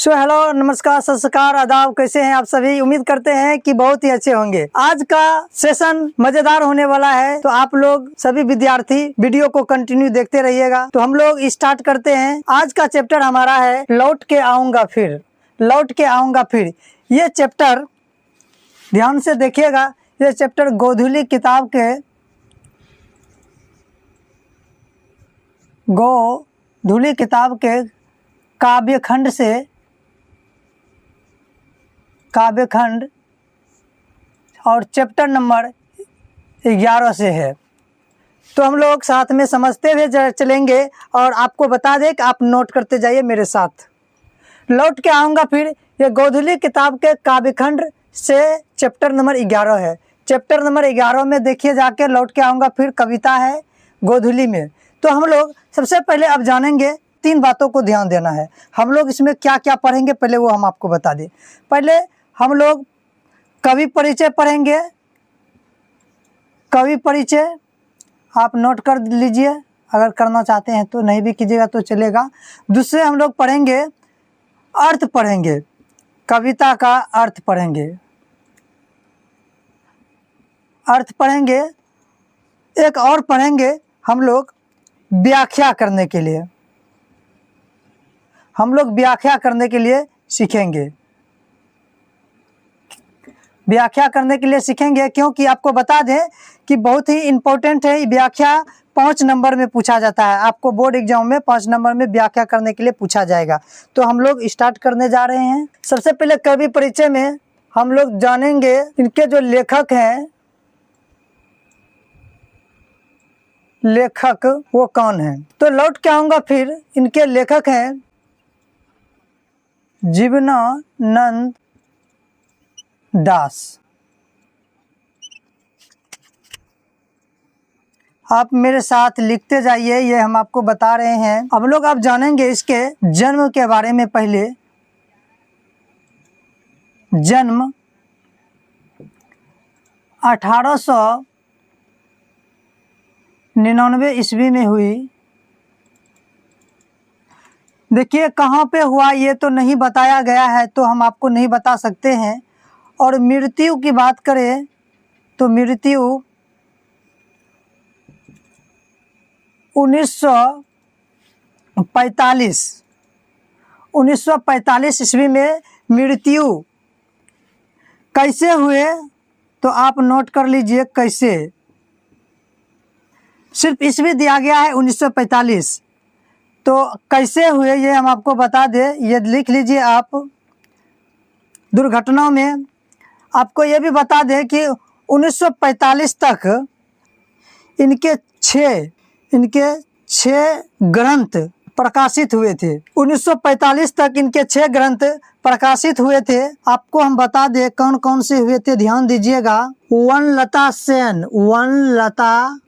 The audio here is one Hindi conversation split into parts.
हेलो, नमस्कार, सत श्री अकाल, आदाब। कैसे हैं आप सभी? उम्मीद करते हैं कि बहुत ही अच्छे होंगे। आज का सेशन मजेदार होने वाला है, तो आप लोग सभी विद्यार्थी वीडियो को कंटिन्यू देखते रहिएगा। तो हम लोग स्टार्ट करते हैं। आज का चैप्टर हमारा है लौट के आऊंगा फिर। लौट के आऊंगा फिर, ये चैप्टर ध्यान से देखिएगा। ये चैप्टर गोधुली किताब के गोधुली किताब के काव्यखंड और चैप्टर नंबर 11 से है। तो हम लोग साथ में समझते हुए चलेंगे और आपको बता दें कि आप नोट करते जाइए मेरे साथ। लौट के आऊँगा फिर, ये गोधुली किताब के काव्यखंड से चैप्टर नंबर 11 है। चैप्टर नंबर 11 में देखिए जाके, लौट के आऊँगा फिर कविता है गोधुली में। तो हम लोग सबसे पहले अब जानेंगे, 3 बातों को ध्यान देना है। हम लोग इसमें क्या क्या पढ़ेंगे पहले वो हम आपको बता दें। पहले हम लोग कवि परिचय पढ़ेंगे। कवि परिचय आप नोट कर लीजिए, अगर करना चाहते हैं तो, नहीं भी कीजिएगा तो चलेगा। दूसरे हम लोग पढ़ेंगे अर्थ पढ़ेंगे, कविता का अर्थ पढ़ेंगे। अर्थ पढ़ेंगे। एक और पढ़ेंगे हम लोग व्याख्या करने के लिए। हम लोग व्याख्या करने के लिए सीखेंगे। व्याख्या करने के लिए सीखेंगे क्योंकि आपको बता दें कि बहुत ही इम्पोर्टेंट है। व्याख्या 5 नंबर में पूछा जाता है। आपको बोर्ड एग्जाम में 5 नंबर में व्याख्या करने के लिए पूछा जाएगा। तो हम लोग स्टार्ट करने जा रहे हैं। सबसे पहले कवि परिचय में हम लोग जानेंगे इनके जो लेखक हैं, लेखक वो कौन है। तो लौट के आऊँगा फिर, इनके लेखक हैं जीवनानंद दास। आप मेरे साथ लिखते जाइए, ये हम आपको बता रहे हैं। अब लोग आप जानेंगे इसके जन्म के बारे में। पहले जन्म 1899 ईस्वी में हुई। देखिए कहाँ पे हुआ ये तो नहीं बताया गया है, तो हम आपको नहीं बता सकते हैं। और मृत्यु की बात करें तो मृत्यु 1945 ईस्वी में मृत्यु। कैसे हुए तो आप नोट कर लीजिए कैसे। सिर्फ ईस्वी दिया गया है 1945, तो कैसे हुए ये हम आपको बता दें। ये लिख लीजिए आप। दुर्घटना में आपको ये भी बता दें कि 1945 तक इनके 6 ग्रंथ प्रकाशित हुए थे। 1945 तक इनके 6 ग्रंथ प्रकाशित हुए थे। आपको हम बता दें कौन कौन से हुए थे, ध्यान दीजिएगा। वनलता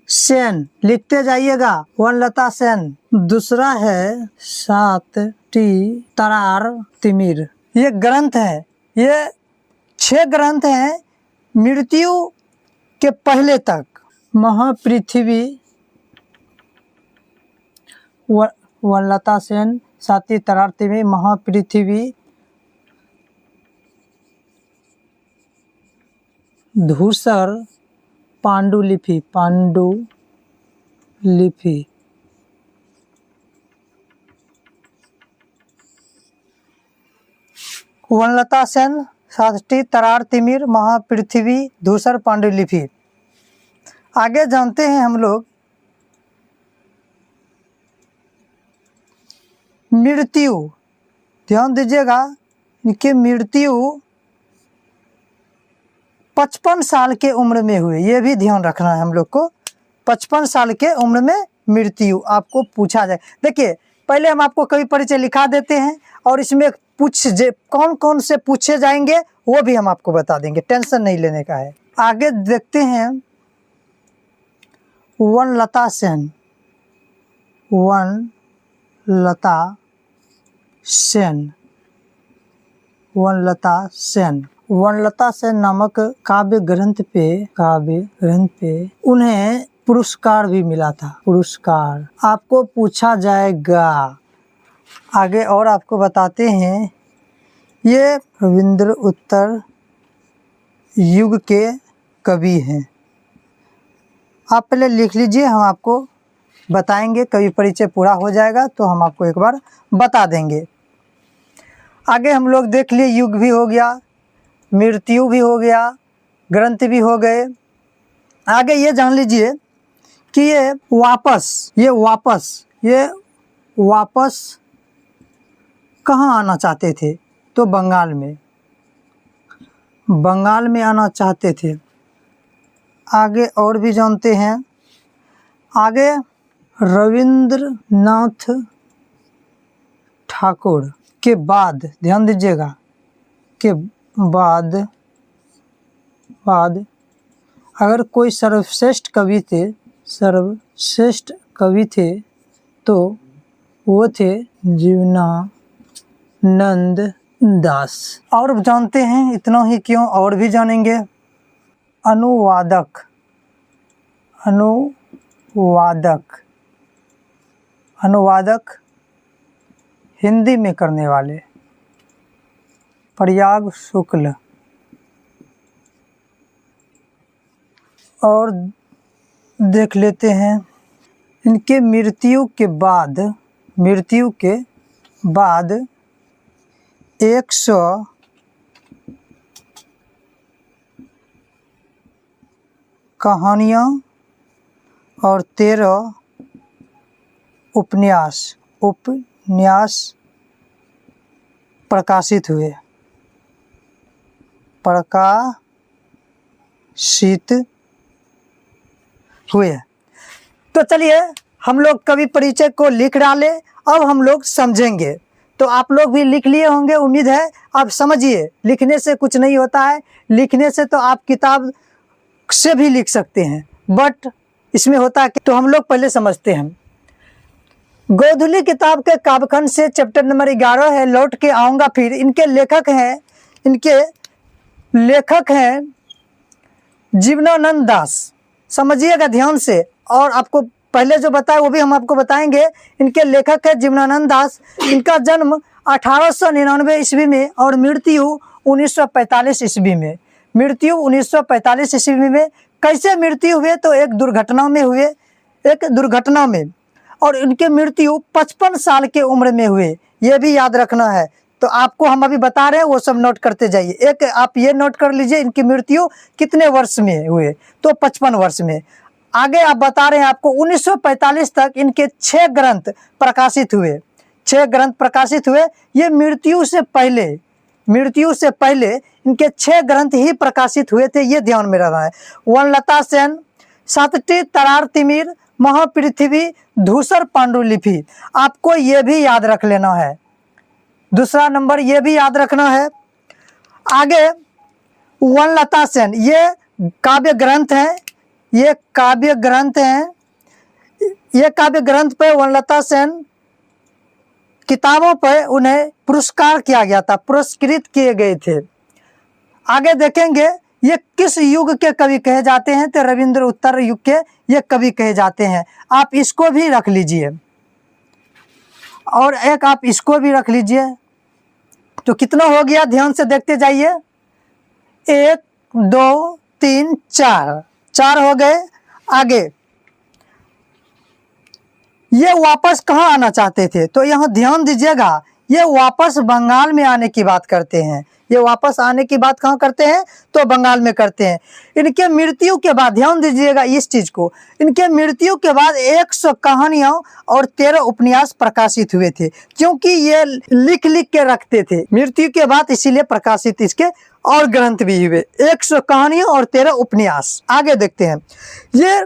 सेन लिखते जाइएगा, वनलता सेन। दूसरा है साती तरार तिमिर। ये ग्रंथ है, ये 6 ग्रंथ हैं मृत्यु के पहले तक। महापृथ्वी, वनलता सेन, साती तरार तिमिर, महापृथ्वी, धूसर, पांडुलिपि। वनलता सेन, साती तरार तिमिर, महापृथ्वी, धूसर, पांडुलिपि। आगे जानते हैं हम लोग मृत्यु। ध्यान दीजिएगा, इनकी मृत्यु 55 साल के उम्र में हुई। ये भी ध्यान रखना है हम लोग को। 55 साल के उम्र में मृत्यु आपको पूछा जाए। देखिए पहले हम आपको कवि परिचय लिखा देते हैं और इसमें कौन कौन से पूछे जाएंगे वो भी हम आपको बता देंगे, टेंशन नहीं लेने का है। आगे देखते हैं वनलता सेन। वनलता सेन नामक काव्य ग्रंथ पे उन्हें पुरस्कार भी मिला था। पुरस्कार आपको पूछा जाएगा। आगे और आपको बताते हैं ये रविंद्र उत्तर युग के कवि हैं। आप पहले लिख लीजिए, हम आपको बताएंगे, कवि परिचय पूरा हो जाएगा तो हम आपको एक बार बता देंगे। आगे हम लोग देख लिए, युग भी हो गया, मृत्यु भी हो गया, ग्रंथ भी हो गए। आगे ये जान लीजिए कि ये वापस कहाँ आना चाहते थे, तो बंगाल में आना चाहते थे। आगे और भी जानते हैं। आगे रविंद्रनाथ ठाकुर के बाद, ध्यान दीजिएगा, के बाद अगर कोई सर्वश्रेष्ठ कवि थे तो वो थे जीवनानंद दास। और जानते हैं, इतना ही क्यों, और भी जानेंगे। अनुवादक हिंदी में करने वाले प्रयाग शुक्ल। और देख लेते हैं, इनके मृत्यु के बाद 100 कहानियाँ और 13 उपन्यास प्रकाशित हुए। तो चलिए हम लोग कवि परिचय को लिख डाले, अब हम लोग समझेंगे। तो आप लोग भी लिख लिए होंगे, उम्मीद है। अब समझिए, लिखने से कुछ नहीं होता है, लिखने से तो आप किताब से भी लिख सकते हैं, बट इसमें होता है कि, तो हम लोग पहले समझते हैं। गोधुली किताब के काव्यखंड से चैप्टर नंबर 11 है, लौट के आऊँगा फिर। इनके लेखक हैं जीवनानंद दास। समझिएगा ध्यान से, और आपको पहले जो बताया वो भी हम आपको बताएंगे। इनके लेखक है जीवनानंद दास। इनका जन्म 1899 ईस्वी में और मृत्यु 1945 ईस्वी में। कैसे मृत्यु हुए, तो एक दुर्घटना में, और इनके मृत्यु 55 साल के उम्र में हुए, ये भी याद रखना है। तो आपको हम अभी बता रहे हैं, वो सब नोट करते जाइए। एक आप ये नोट कर लीजिए, इनकी मृत्यु कितने वर्ष में हुए, तो 55 वर्ष में। आगे आप बता रहे हैं आपको 1945 तक इनके 6 ग्रंथ प्रकाशित हुए। ये मृत्यु से पहले इनके 6 ग्रंथ ही प्रकाशित हुए थे, ये ध्यान में रहना है। वनलता सेन, सातटी तरार तिमिर, महापृथ्वी, धूसर पांडुलिपि, आपको ये भी याद रख लेना है। दूसरा नंबर ये भी याद रखना है। आगे वनलता सेन, ये काव्य ग्रंथ पे वनलता सेन किताबों पर उन्हें पुरस्कार किया गया था, पुरस्कृत किए गए थे। आगे देखेंगे ये किस युग के कवि कहे जाते हैं, तो रविंद्र उत्तर युग के ये कवि कहे जाते हैं। आप इसको भी रख लीजिए, और एक आप इसको भी रख लीजिए। तो कितना हो गया, ध्यान से देखते जाइए। 1 2 3 4 हो गए। आगे ये वापस कहाँ आना चाहते थे, तो यहाँ ध्यान दीजिएगा, ये वापस बंगाल में आने की बात करते हैं। ये वापस आने की बात कहाँ करते हैं, तो बंगाल में करते हैं। इनके मृत्यु के बाद, ध्यान दीजिएगा इस चीज को, इनके मृत्यु के बाद 100 कहानियां और 13 उपन्यास प्रकाशित हुए थे, क्योंकि ये लिख के रखते थे मृत्यु के बाद, इसीलिए प्रकाशित इसके और ग्रंथ भी हुए। 100 कहानियां और 13 उपन्यास। आगे देखते हैं, ये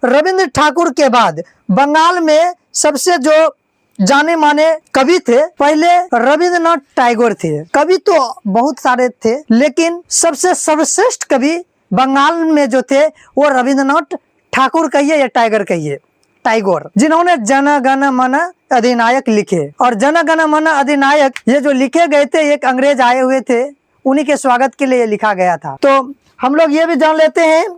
रविंद्र ठाकुर के बाद बंगाल में सबसे जो जाने माने कवि थे, पहले रविंद्रनाथ टैगोर थे। कवि तो बहुत सारे थे, लेकिन सबसे सर्वश्रेष्ठ कवि बंगाल में जो थे वो रविंद्रनाथ ठाकुर कहिए या टैगोर, जिन्होंने जन गण मन अधिनायक लिखे। और जन गण मन अधिनायक ये जो लिखे गए थे, एक अंग्रेज आए हुए थे, उन्हीं के स्वागत के लिए लिखा गया था। तो हम लोग ये भी जान लेते हैं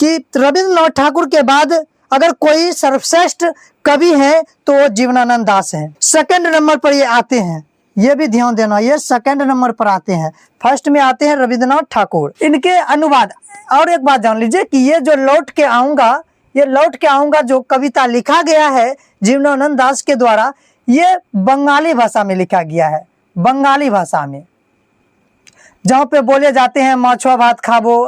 कि रविंद्रनाथ ठाकुर के बाद अगर कोई सर्वश्रेष्ठ कवि है तो वो जीवनानंद दास हैं। सेकंड नंबर पर ये आते हैं, ये भी ध्यान देना, ये सेकंड नंबर पर आते हैं। फर्स्ट में आते हैं रविंद्रनाथ ठाकुर। इनके अनुवाद, और एक बात जान लीजिए कि ये जो लौट के आऊंगा, ये लौट के आऊंगा जो कविता लिखा गया है जीवनानंद दास के द्वारा, ये बंगाली भाषा में लिखा गया है, बंगाली भाषा में, जहाँ पे बोले जाते हैं माछुआ भात खाबो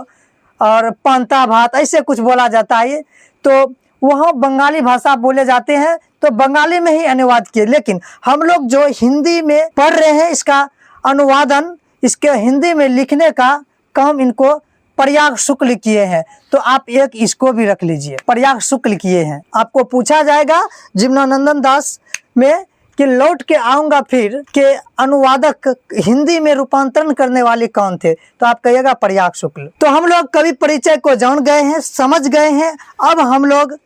और पांता भात, ऐसे कुछ बोला जाता है। तो वहाँ बंगाली भाषा बोले जाते हैं, तो बंगाली में ही अनुवाद किए। लेकिन हम लोग जो हिंदी में पढ़ रहे हैं, इसका अनुवादन, इसके हिंदी में लिखने का काम इनको प्रयाग शुक्ल किए हैं। तो आप एक इसको भी रख लीजिए, प्रयाग शुक्ल किए हैं। आपको पूछा जाएगा जीवनानंद दास में कि लौट के आऊंगा फिर के अनुवादक हिंदी में रूपांतरण करने वाले कौन थे, तो आप कहिएगा प्रयाग शुक्ल। तो हम लोग कवि परिचय को जान गए हैं, समझ गए हैं। अब हम लोग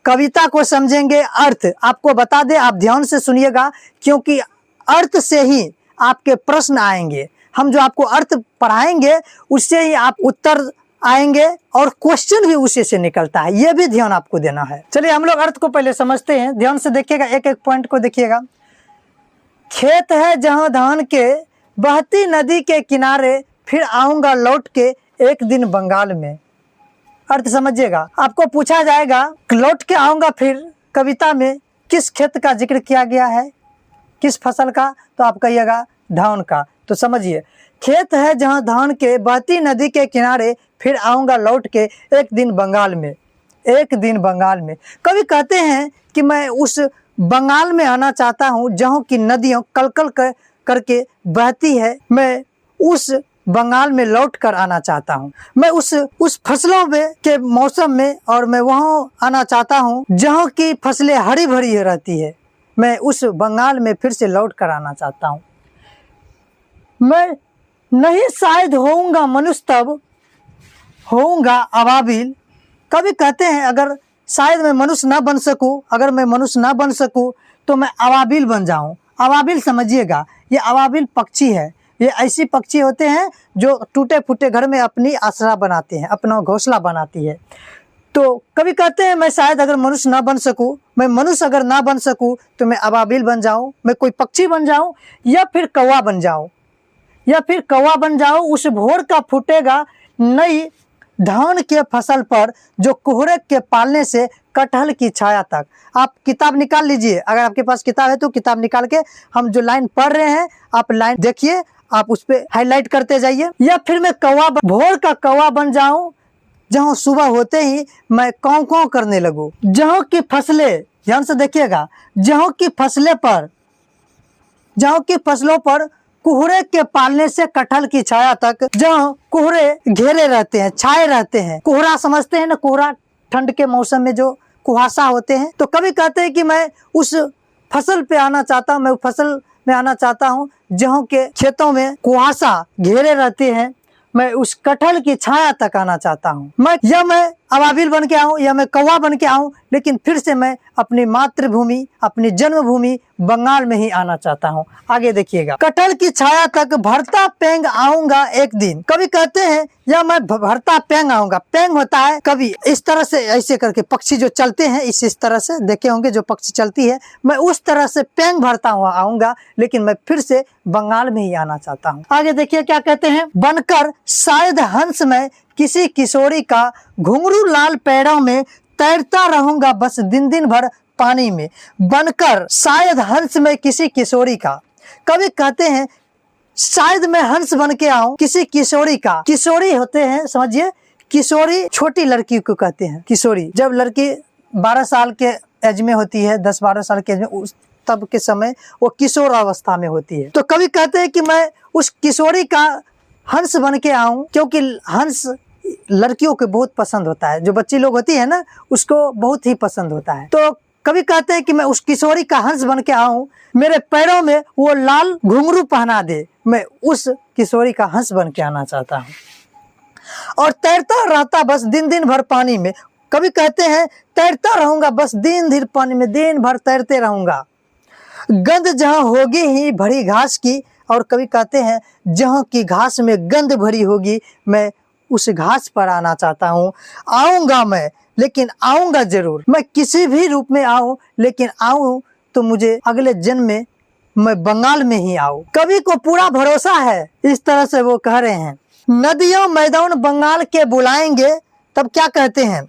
कविता को समझेंगे। अर्थ आपको बता दें, आप ध्यान से सुनिएगा, क्योंकि अर्थ से ही आपके प्रश्न आएंगे। हम जो आपको अर्थ पढ़ाएंगे उससे ही आप उत्तर आएंगे और क्वेश्चन भी उसी से निकलता है, ये भी ध्यान आपको देना है। चलिए हम लोग अर्थ को पहले समझते हैं, ध्यान से देखिएगा, एक एक पॉइंट को देखिएगा। खेत है जहां धान के, बहती नदी के किनारे, फिर आऊंगा लौट के एक दिन बंगाल में। अर्थ समझिएगा। आपको पूछा जाएगा लौट के आऊंगा फिर कविता में किस खेत का जिक्र किया गया है, किस फसल का, तो आप कहिएगा धान का। तो समझिए, खेत है जहां धान के, बहती नदी के किनारे, फिर आऊंगा लौट के एक दिन बंगाल में, एक दिन बंगाल में। कवि कहते हैं कि मैं उस बंगाल में आना चाहता हूँ जहाँ की नदियों कलकल करके बहती है। मैं उस बंगाल में लौट कर आना चाहता हूँ। मैं उस फसलों में के मौसम में, और मैं वहाँ आना चाहता हूँ जहाँ की फसलें हरी भरी रहती है। मैं उस बंगाल में फिर से लौट कर आना चाहता हूँ। मैं नहीं शायद होऊंगा मनुष्य, तब होऊंगा अबाबिल। कभी कहते हैं अगर शायद मैं मनुष्य ना बन सकूं, अगर मैं मनुष्य ना बन सकूं तो मैं अबाबिल बन जाऊं। अबाबिल समझिएगा, ये अबाबिल पक्षी है। ये ऐसी पक्षी होते हैं जो टूटे फूटे घर में अपनी आसरा बनाते हैं, अपना घोंसला बनाती है। तो कभी कहते हैं मैं शायद अगर मनुष्य ना बन सकूं, मैं मनुष्य अगर ना बन सकूं तो मैं अबाबिल बन जाऊं, मैं कोई पक्षी बन जाऊं, या फिर कौवा बन जाऊं, या फिर कौवा बन जाऊं। उस भोर का फूटेगा नई धान के फसल पर, जो कोहरे के पालने से कटहल की छाया तक। आप किताब निकाल लीजिए, अगर आपके पास किताब है तो किताब निकाल के हम जो लाइन पढ़ रहे हैं आप लाइन देखिए, आप उस पे हाईलाइट करते जाइए। या फिर मैं भोर का कौवा बन जाऊं, जहां सुबह होते ही मैं कौं कौं करने लगूं। जहां की फसलें, ध्यान से देखिएगा, जहां की फसलों पर कोहरे के पालने से कटहल की छाया तक, जहाँ कोहरे घेरे रहते हैं, छाए रहते हैं। कोहरा समझते हैं ना, कोहरा ठंड के मौसम में जो कुहासा होते हैं। तो कभी कहते हैं कि मैं उस फसल पे आना चाहता हूँ, मैं उस फसल में आना चाहता हूँ जहाँ के खेतों में कुहासा घेरे रहते हैं। मैं उस कटहल की छाया तक आना चाहता हूँ। मैं अबाबिल बन के आऊँ या मैं कौवा बन के आऊँ, लेकिन फिर से मैं अपनी मातृभूमि, अपनी जन्मभूमि बंगाल में ही आना चाहता हूँ। आगे देखिएगा, कटहल की छाया तक भरता पेंग आऊंगा एक दिन। कभी कहते हैं या मैं भरता पेंग आऊंगा। पेंग होता है कभी इस तरह से, ऐसे करके पक्षी जो चलते हैं, इस तरह से देखे होंगे जो पक्षी चलती है, मैं उस तरह से पेंग भरता हुआ आऊंगा, लेकिन मैं फिर से बंगाल में ही आना चाहता हूँ। आगे देखिए क्या कहते हैं, बनकर शायद हंस में किसी किशोरी का, घुंघरू लाल पैरों में तैरता रहूंगा बस दिन दिन भर पानी में। बनकर शायद हंस में किसी किशोरी का। कभी कहते हैं शायद मैं हंस बन के आऊं किसी किशोरी का। किशोरी होते हैं, समझिए, किशोरी छोटी लड़की को कहते हैं किशोरी। जब लड़की 12 साल के एज में होती है, 10-12 साल के एज में, उस तब के समय वो किशोर अवस्था में होती है। तो कभी कहते हैं कि मैं उस किशोरी का हंस बन के आऊं, क्योंकि हंस लड़कियों को बहुत पसंद होता है, जो बच्ची लोग होती है ना, उसको बहुत ही पसंद होता है। तो कभी कहते हैं कि मैं उस किशोरी का हंस बन के आऊं, मेरे पैरों में वो लाल घुंघरू पहना दे, मैं उस किशोरी का हंस बन के आना चाहता हूं, और तैरता रहता बस दिन दिन भर पानी में। कभी कहते हैं तैरता रहूंगा बस दिन दिन पानी में, दिन भर तैरते रहूंगा, गंध जहां होगी ही भरी घास की। और कभी कहते हैं जहां की घास में गंध भरी होगी, मैं उस घास पर आना चाहता हूँ। आऊंगा मैं, लेकिन आऊंगा जरूर। मैं किसी भी रूप में आऊं, लेकिन आऊं तो मुझे अगले जन्म में मैं बंगाल में ही आऊं। कवि को पूरा भरोसा है, इस तरह से वो कह रहे हैं। नदियों मैदान बंगाल के बुलाएंगे, तब क्या कहते हैं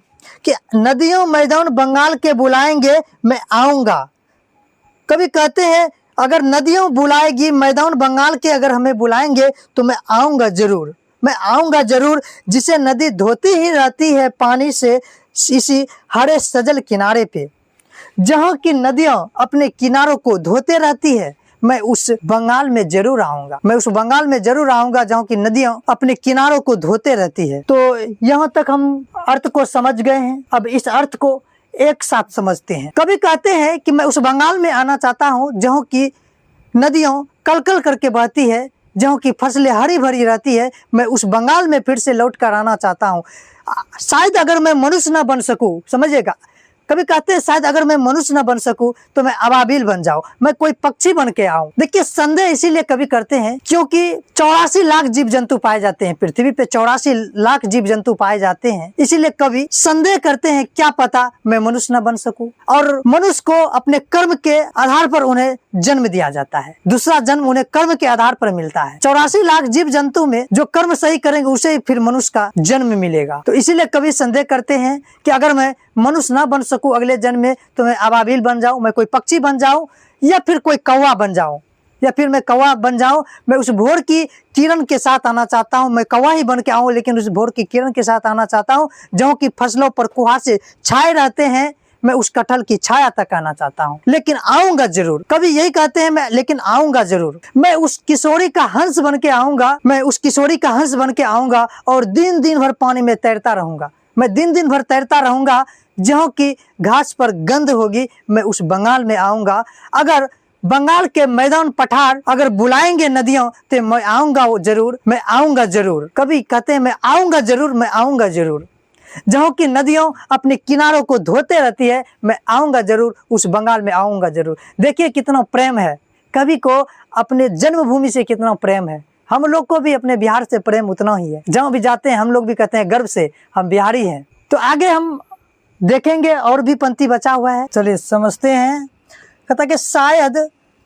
कि नदियों मैदान बंगाल के बुलाएंगे मैं आऊंगा। कवि कहते हैं अगर नदियों बुलाएगी, मैदान बंगाल के अगर हमें बुलाएंगे तो मैं आऊंगा जरूर, मैं आऊंगा जरूर। जिसे नदी धोती ही रहती है पानी से, इसी हरे सजल किनारे पे। जहाँ की नदियाँ अपने किनारों को धोते रहती है, मैं उस बंगाल में जरूर आऊंगा, मैं उस बंगाल में जरूर आऊंगा जहाँ की नदियाँ अपने किनारों को धोते रहती है। तो यहाँ तक हम अर्थ को समझ गए हैं। अब इस अर्थ को एक साथ समझते हैं। कभी कहते हैं कि मैं उस बंगाल में आना चाहता हूँ जहाँ की नदियाँ कलकल करके बहती है, जहाँ की फसलें हरी भरी रहती है। मैं उस बंगाल में फिर से लौट कर आना चाहता हूँ। शायद अगर मैं मनुष्य ना बन सकूँ, समझिएगा, कभी कहते हैं शायद अगर मैं मनुष्य न बन सकूं तो मैं अबाबिल बन जाऊं, मैं कोई पक्षी बन के आऊं। देखिए संदेह इसीलिए कभी करते हैं क्योंकि 84 लाख जीव जंतु पाए जाते हैं पृथ्वी पे, 84 लाख जीव जंतु पाए जाते हैं। इसीलिए कभी संदेह करते हैं क्या पता मैं मनुष्य न बन सकूं। और मनुष्य को अपने कर्म के आधार पर उन्हें जन्म दिया जाता है, दूसरा जन्म उन्हें कर्म के आधार पर मिलता है। 84 लाख जीव जंतु में जो कर्म सही करेंगे उसे ही फिर मनुष्य का जन्म मिलेगा। तो इसीलिए कभी संदेह करते हैं कि अगर मैं मनुष्य ना बन सकूं अगले जन्म में तो मैं अबाबिल बन जाऊं, मैं कोई पक्षी बन जाऊं, या फिर कोई कौवा बन जाऊं, या फिर मैं कौवा बन जाऊं। मैं उस भोर की किरण के साथ आना चाहता हूं, मैं कौवा ही बन के आऊं लेकिन उस भोर की किरण के साथ आना चाहता हूं जहाँ की फसलों पर कुहासे छाए रहते हैं। मैं उस कटहल की छाया तक आना चाहता हूँ, लेकिन आऊंगा जरूर। कभी यही कहते हैं मैं लेकिन आऊंगा जरूर। मैं उस किशोरी का हंस बन के आऊंगा, मैं उस किशोरी का हंस बन के आऊंगा और दिन दिन भर पानी में तैरता रहूंगा। मैं दिन दिन भर तैरता रहूंगा, जहाँ की घास पर गंध होगी। मैं उस बंगाल में आऊंगा। अगर बंगाल के मैदान पठार अगर बुलाएंगे नदियों तो मैं आऊंगा जरूर, मैं आऊंगा जरूर। कभी कहते हैं मैं आऊंगा जरूर, मैं आऊंगा जरूर। जहाँ की नदियों अपने किनारों को धोते रहती है, मैं आऊंगा जरूर, उस बंगाल में आऊंगा जरूर। देखिए कितना प्रेम है कवि को अपने जन्मभूमि से, कितना प्रेम है। हम लोग को भी अपने बिहार से प्रेम उतना ही है। जहाँ भी जाते हैं हम लोग भी कहते हैं गर्व से हम बिहारी हैं। तो आगे हम देखेंगे और भी पंक्ति बचा हुआ है, चलिए समझते हैं। कहता कि शायद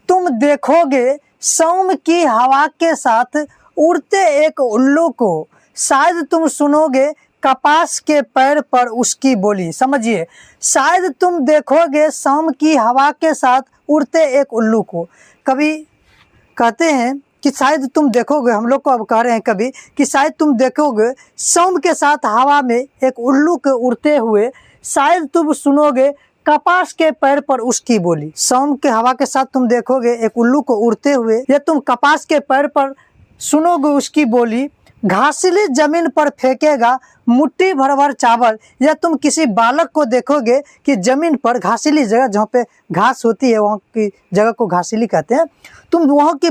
तुम देखोगे सौम की हवा के साथ उड़ते एक उल्लू को, शायद तुम सुनोगे कपास के पैर पर उसकी बोली। समझिए, शायद तुम देखोगे शाम की हवा के साथ उड़ते एक उल्लू को। कभी कहते हैं कि शायद तुम देखोगे, हम लोग को अब कह रहे हैं कभी कि शायद तुम देखोगे शाम के साथ हवा में एक उल्लू के उड़ते हुए, शायद तुम सुनोगे कपास के पैर पर उसकी बोली। शाम के हवा के साथ तुम देखोगे एक उल्लू को उड़ते हुए, या तुम कपास के पैर पर सुनोगे उसकी बोली। घासीली जमीन पर फेंकेगा मुट्ठी भर भर चावल, या तुम किसी बालक को देखोगे कि जमीन पर घासीली जगह, जहाँ पे घास होती है वहाँ की जगह को घासीली कहते हैं, तुम वहाँ की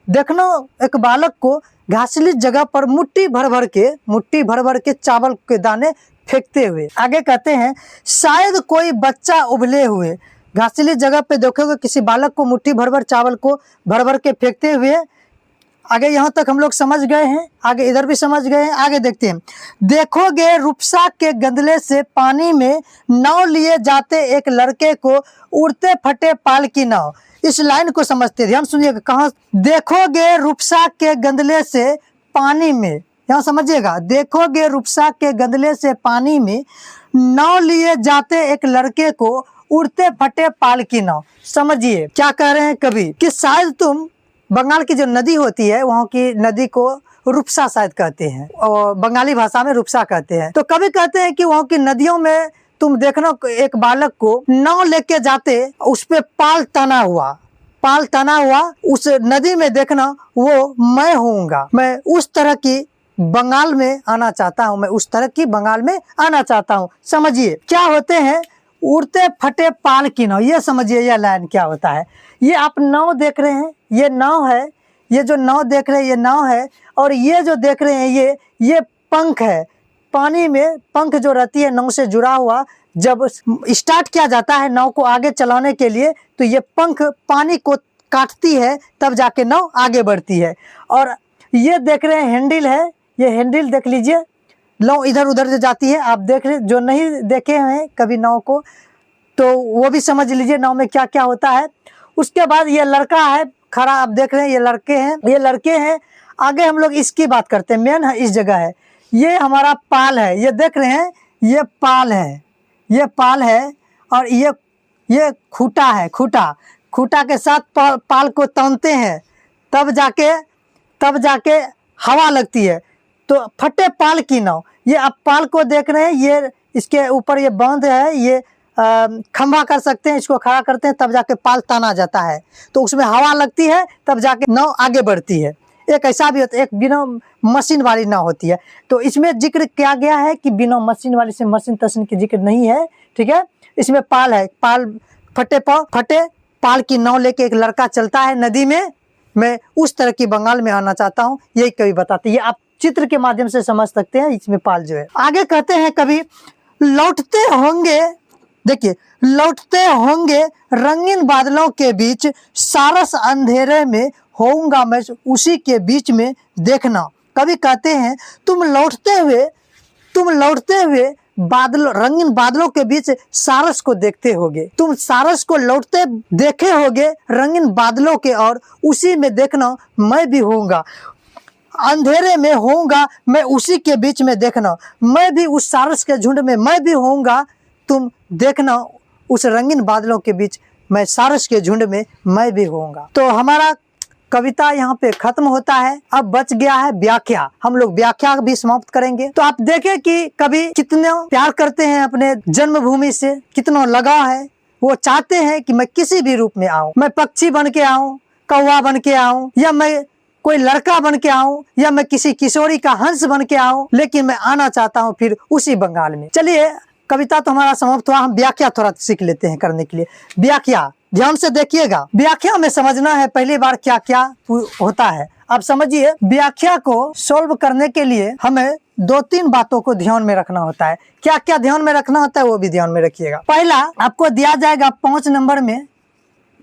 देखना एक बालक को घासीली जगह पर मुट्ठी भर भर के चावल के दाने फेंकते हुए। आगे कहते हैं शायद कोई बच्चा उबले हुए, घासीली जगह पे देखोगे किसी बालक को मुट्ठी भर भर चावल को भर भर के फेंकते हुए। आगे यहाँ तक हम लोग समझ गए हैं, आगे इधर भी समझ गए हैं। आगे देखते हैं, देखोगे रुपसा के गंदले से पानी में नाव लिए जाते एक लड़के को, उड़ते फटे पाल की नाव। इस लाइन को समझते, ध्यान सुनिएगा। कहाँ देखोगे रुपसा के गंदले से पानी में, यहाँ समझिएगा, देखोगे रुपसा के गंदले से पानी में नाव लिए जाते एक लड़के को, उड़ते फटे पाल की नाव। समझिए क्या कह रहे हैं कवि कि शायद तुम, बंगाल की जो नदी होती है वहाँ की नदी को रुपसा शायद कहते हैं और बंगाली भाषा में रुपसा कहते हैं। तो कभी कहते हैं कि वहाँ की नदियों में तुम देखना एक बालक को नाव लेके जाते, उस पे पाल तना हुआ उस नदी में देखना, वो मैं होऊंगा। मैं उस तरह की बंगाल में आना चाहता हूँ, मैं उस तरह की बंगाल में आना चाहता हूँ। समझिए क्या होते हैं उड़ते फटे पाल की नाव। ये समझिए यह लाइन क्या होता है। ये आप नाव देख रहे हैं, ये नाव है, ये जो नाव देख रहे हैं ये नाव है, और ये जो देख रहे हैं ये पंख है। पानी में पंख जो रहती है नाव से जुड़ा हुआ, जब स्टार्ट किया जाता है नाव को आगे चलाने के लिए तो ये पंख पानी को काटती है, तब जाके नाव आगे बढ़ती है। और ये देख रहे हैं हैंडल है, ये हैंडल देख लीजिए, नाव इधर उधर जो जाती है। आप देख रहे, जो नहीं देखे हैं कभी नाव को तो वो भी समझ लीजिए नाव में क्या क्या होता है। उसके बाद ये लड़का है खड़ा आप देख रहे हैं, ये लड़के हैं। आगे हम लोग इसकी बात करते हैं, मेन है इस जगह है, ये हमारा पाल है, ये देख रहे हैं, ये पाल है, ये पाल है, और ये खूटा है, खूटा के साथ पाल को तानते हैं, तब जाके हवा लगती है। तो फटे पाल की नाव, ये आप पाल को देख रहे हैं, ये इसके ऊपर ये बांध है, ये खंभा कर सकते हैं, इसको खड़ा करते हैं, तब जाके पाल ताना जाता है, तो उसमें हवा लगती है, तब जाके नाव आगे बढ़ती है। एक ऐसा भी होता है, एक बिना मशीन वाली नाव होती है। तो इसमें जिक्र किया गया है कि बिना मशीन वाली से मशीन तशीन की जिक्र नहीं है, ठीक है। इसमें पाल है, फटे पाल की नाव लेके एक लड़का चलता है नदी में। मैं उस तरह की बंगाल में आना चाहता हूँ, यही कवि बताते हैं। ये आप चित्र के माध्यम से समझ सकते हैं, इसमें पाल जो है। आगे कहते हैं कवि, लौटते होंगे, देखिए, लौटते होंगे रंगीन बादलों के बीच, सारस अंधेरे में होऊंगा मैं उसी के बीच में देखना। कवि कहते हैं तुम लौटते हुए रंगीन बादलों के बीच सारस को देखते होगे, तुम सारस को लौटते देखे होगे रंगीन बादलों के, और उसी में देखना मैं भी होऊंगा, अंधेरे में होऊंगा मैं उसी के बीच में देखना, मैं भी उस सारस के झुंड में मैं भी होऊंगा, तुम देखना उस रंगीन बादलों के बीच मैं सारस के झुंड में मैं भी होऊंगा। तो हमारा कविता यहाँ पे खत्म होता है। अब बच गया है व्याख्या, हम लोग व्याख्या भी समाप्त करेंगे। तो आप देखें कि कवि कितना प्यार करते हैं अपने जन्मभूमि से, कितना लगाव है। वो चाहते हैं कि मैं किसी भी रूप में आऊं, मैं पक्षी बन के आऊं, कौवा बन के आऊं, या मैं कोई लड़का बन के आऊं, या मैं किसी किशोरी का हंस बन के आऊं, लेकिन मैं आना चाहता हूं फिर उसी बंगाल में। चलिए, कविता तो हमारा समाप्त हुआ, हम व्याख्या थोड़ा सीख लेते हैं करने के लिए। व्याख्या ध्यान से देखिएगा, व्याख्या में समझना है पहली बार क्या क्या होता है। आप समझिए, व्याख्या को सॉल्व करने के लिए हमें 2-3 बातों को ध्यान में रखना होता है। क्या क्या ध्यान में रखना होता है वो भी ध्यान में रखिएगा। पहला आपको दिया जाएगा 5 नंबर में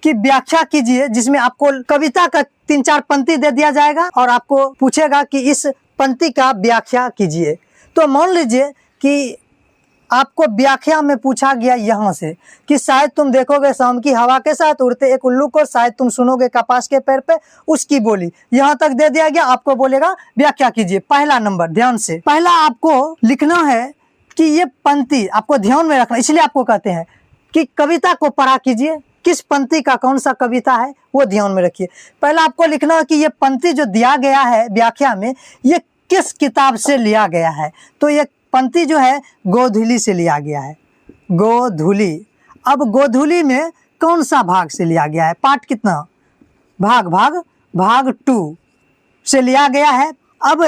कि व्याख्या कीजिए, जिसमें आपको कविता का 3-4 पंक्ति दे दिया जाएगा और आपको पूछेगा कि इस पंक्ति का व्याख्या कीजिए। तो मान लीजिए कि आपको व्याख्या में पूछा गया यहाँ से कि शायद तुम देखोगे शाम की हवा के साथ उड़ते एक उल्लू को, शायद तुम सुनोगे कपास के पेड़ पे उसकी बोली, यहाँ तक दे दिया गया। आपको बोलेगा व्याख्या कीजिए। पहला नंबर, ध्यान से पहला आपको लिखना है कि ये पंक्ति आपको ध्यान में रखना, इसलिए आपको कहते हैं कि कविता को पढ़ा कीजिए, किस पंक्ति का कौन सा कविता है वो ध्यान में रखिए। पहला आपको लिखना है कि ये पंक्ति जो दिया गया है व्याख्या में, ये किस किताब से लिया गया है। तो ये पंक्ति जो है गोधूली से लिया गया है, गोधूली। अब गोधूली में कौन सा भाग से लिया गया है, पार्ट कितना, भाग 2 से लिया गया है। अब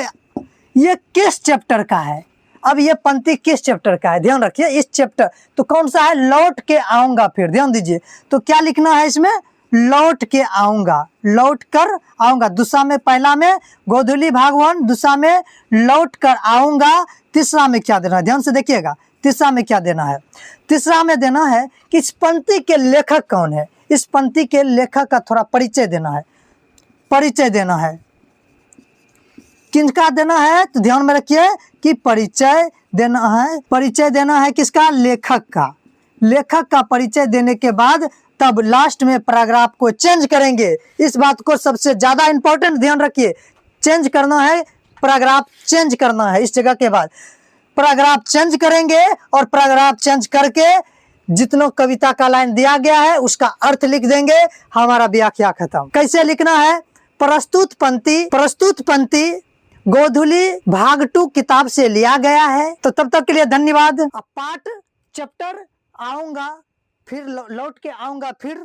ये किस चैप्टर का है, अब ये पंक्ति किस चैप्टर का है, ध्यान रखिए। इस चैप्टर तो कौन सा है, लौट के आऊंगा फिर, ध्यान दीजिए। तो क्या लिखना है इसमें, लौट के आऊंगा, लौट कर आऊंगा। दूसरा में, पहला में गोधूली भाग 1, दूसरा में लौट कर आऊंगा। तीसरा में क्या देना है, ध्यान से देखिएगा। तीसरा में क्या देना है, तीसरा में देना है कि इस पंक्ति के लेखक कौन है। इस पंक्ति के लेखक का थोड़ा परिचय देना है, परिचय देना है। किसका देना है, तो ध्यान में रखिए कि परिचय देना है, परिचय देना है किसका, लेखक का। लेखक का परिचय देने के बाद तब लास्ट में पैराग्राफ को चेंज करेंगे। इस बात को सबसे ज्यादा इंपॉर्टेंट ध्यान रखिए, चेंज करना है, पैराग्राफ चेंज करना है। इस जगह के बाद पैराग्राफ चेंज करेंगे और पैराग्राफ चेंज करके जितना कविता का लाइन दिया गया है उसका अर्थ लिख देंगे, हमारा व्याख्या खत्म। कैसे लिखना है, प्रस्तुत पंक्ति गोधूली भाग 2 किताब से लिया गया है। तो तब तक के लिए धन्यवाद। पार्ट चैप्टर आऊंगा फिर लौट के आऊंगा फिर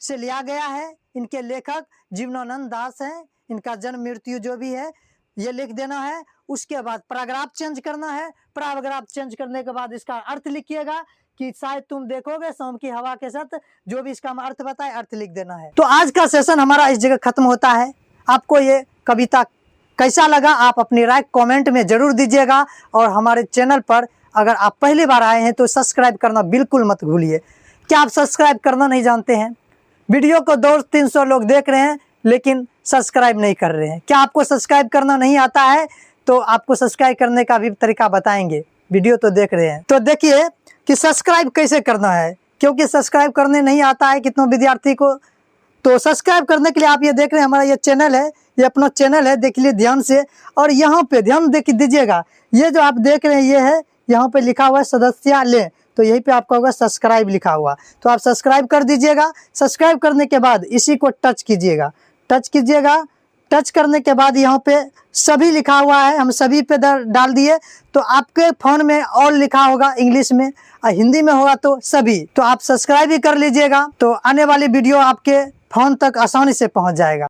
से लिया गया है। इनके लेखक जीवनानंद दास हैं, इनका जन्म मृत्यु जो भी है ये लिख देना है। उसके बाद पैराग्राफ चेंज करना है, पैराग्राफ चेंज करने के बाद इसका अर्थ लिखिएगा कि शायद तुम देखोगे शाम की हवा के साथ, जो भी इसका अर्थ बताए अर्थ लिख देना है। तो आज का सेशन हमारा इस जगह खत्म होता है। आपको ये कविता कैसा लगा आप अपनी राय कमेंट में जरूर दीजिएगा, और हमारे चैनल पर अगर आप पहली बार आए हैं तो सब्सक्राइब करना बिल्कुल मत भूलिए। क्या आप सब्सक्राइब करना नहीं जानते हैं, वीडियो को 200-300 लोग देख रहे हैं लेकिन सब्सक्राइब नहीं कर रहे हैं। क्या आपको सब्सक्राइब करना नहीं आता है, तो आपको सब्सक्राइब करने का भी तरीका बताएंगे, वीडियो तो देख रहे हैं। तो देखिए कि सब्सक्राइब कैसे करना है, क्योंकि सब्सक्राइब करने नहीं आता है कितनों विद्यार्थी को, तो सब्सक्राइब करने के लिए आप ये देख रहे हैं हमारा ये चैनल है, ये अपना चैनल है, देख लीजिए ध्यान से। और यहाँ पे ध्यान देख दीजिएगा, ये जो आप देख रहे हैं ये है, यहाँ पे लिखा हुआ है सदस्य लें, तो यहीं पे आपका होगा सब्सक्राइब लिखा हुआ, तो आप सब्सक्राइब कर दीजिएगा। सब्सक्राइब करने के बाद इसी को टच कीजिएगा, टच कीजिएगा। टच करने के बाद यहाँ पे सभी लिखा हुआ है, हम सभी पे डाल दिए, तो आपके फ़ोन में ऑल लिखा होगा इंग्लिश में, और हिंदी में होगा तो सभी। तो आप सब्सक्राइब भी कर लीजिएगा, तो आने वाली वीडियो आपके फ़ोन तक आसानी से पहुँच जाएगा।